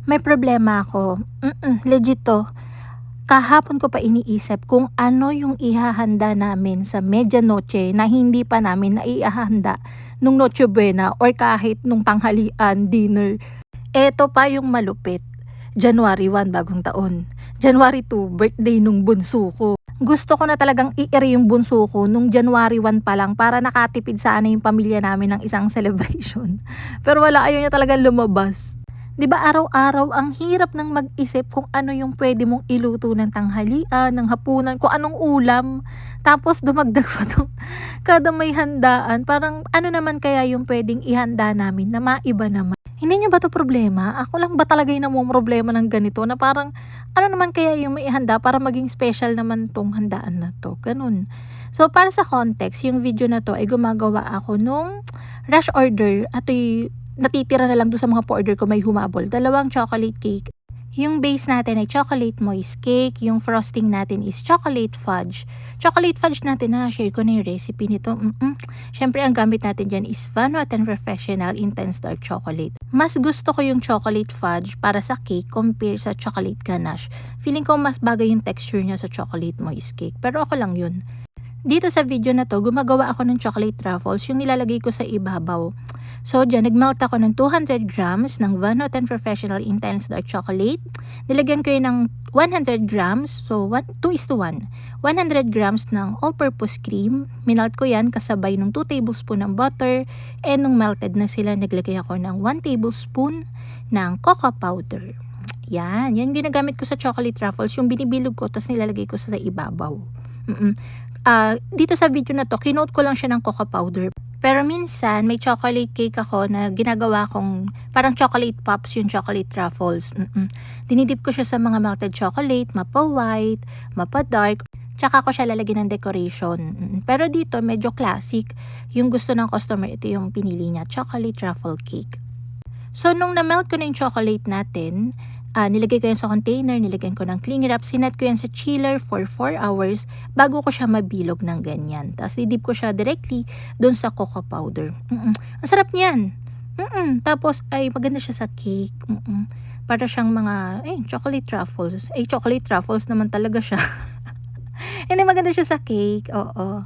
May problema ako, legit 'to. Kahapon ko pa iniisip kung ano yung ihahanda namin sa medianoche na hindi pa namin naihahanda nung Noche Buena or kahit nung tanghalian, dinner. Eto pa yung malupit, January 1 bagong taon, January 2 birthday nung bunso ko. Gusto ko na talagang i-ere yung bunso ko nung January 1 pa lang para nakatipid sana yung pamilya namin ng isang celebration. Pero wala, ayaw niya talagang lumabas. 'Di ba araw-araw ang hirap ng mag-isip kung ano yung pwede mong iluto ng tanghalian, ng hapunan, kung anong ulam. Tapos dumagdag pa 'tong kada may handaan, parang ano naman kaya yung puwedeng ihanda namin na maiba naman. Hindi niyo ba 'to problema? Ako lang ba talaga yung namomroblema ng ganito na parang ano naman kaya yung maihanda para maging special naman 'tong handaan na 'to, gano'n. So para sa context, yung video na 'to ay gumagawa ako nung rush order at natitira na lang dun sa mga pa-order ko may humabol, dalawang chocolate cake. Yung base natin ay chocolate moist cake, yung frosting natin is chocolate fudge. Chocolate fudge natin na, share ko na yung recipe nito. Siyempre, ang gamit natin dyan is Vanuatu Professional Intense Dark Chocolate. Mas gusto ko yung chocolate fudge para sa cake compare sa chocolate ganache. Feeling ko mas bagay yung texture niya sa chocolate moist cake, pero ako lang yun. Dito sa video na to, gumagawa ako ng chocolate truffles, yung nilalagay ko sa ibabaw. So, dyan, nagmelt ako ng 200 grams ng Vanuatu Professional Intense Dark Chocolate. Nilagyan ko yun ng 100 grams, so 2:1. 100 grams ng all-purpose cream. Minalt ko yan kasabay ng 2 tablespoon ng butter. And nung melted na sila, naglagay ako ng 1 tablespoon ng cocoa powder. Yan ginagamit ko sa chocolate truffles, yung binibilog ko, tapos nilalagay ko sa ibabaw. Dito sa video na to, kinote ko lang siya ng cocoa powder. Pero minsan, may chocolate cake ako na ginagawa kong parang chocolate pops yung chocolate truffles. Dinidip ko siya sa mga melted chocolate, mapa-white, mapa-dark, tsaka ko siya lalagyan ng decoration. Pero dito, medyo classic. Yung gusto ng customer, ito yung pinili niya, chocolate truffle cake. So, nung na-melt ko na yung chocolate natin, nilagay ko yan sa container, nilagyan ko ng cling wrap, sinet ko yan sa chiller for 4 hours bago ko siya mabilog ng ganyan. Tapos didip ko siya directly doon sa cocoa powder. Ang sarap niyan. Tapos ay maganda siya sa cake. Para siyang mga chocolate truffles. Chocolate truffles naman talaga siya. Hindi, maganda siya sa cake. Oo.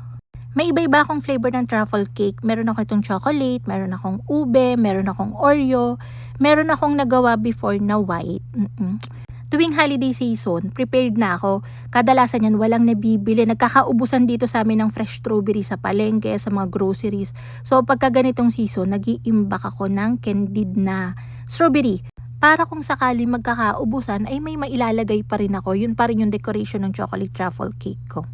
May iba-iba akong flavor ng truffle cake. Meron ako itong chocolate, meron akong ube, meron akong Oreo, meron akong nagawa before na white. Tuwing holiday season, prepared na ako. Kadalasan yan walang nabibili. Nagkakaubusan dito sa amin ng fresh strawberry sa palengke, sa mga groceries. So pagka ganitong season, nag-iimbak ako ng candied na strawberry. Para kung sakali magkakaubusan, ay may mailalagay pa rin ako. Yun pa rin yung decoration ng chocolate truffle cake ko.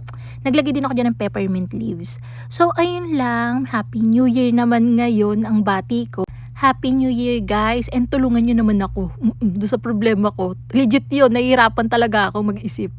Naglagay din ako dyan ng peppermint leaves. So, ayun lang. Happy New Year naman ngayon ang bati ko. Happy New Year, guys. And tulungan nyo naman ako. Doon sa problema ko. Legit yun. Nahihirapan talaga ako mag-isip.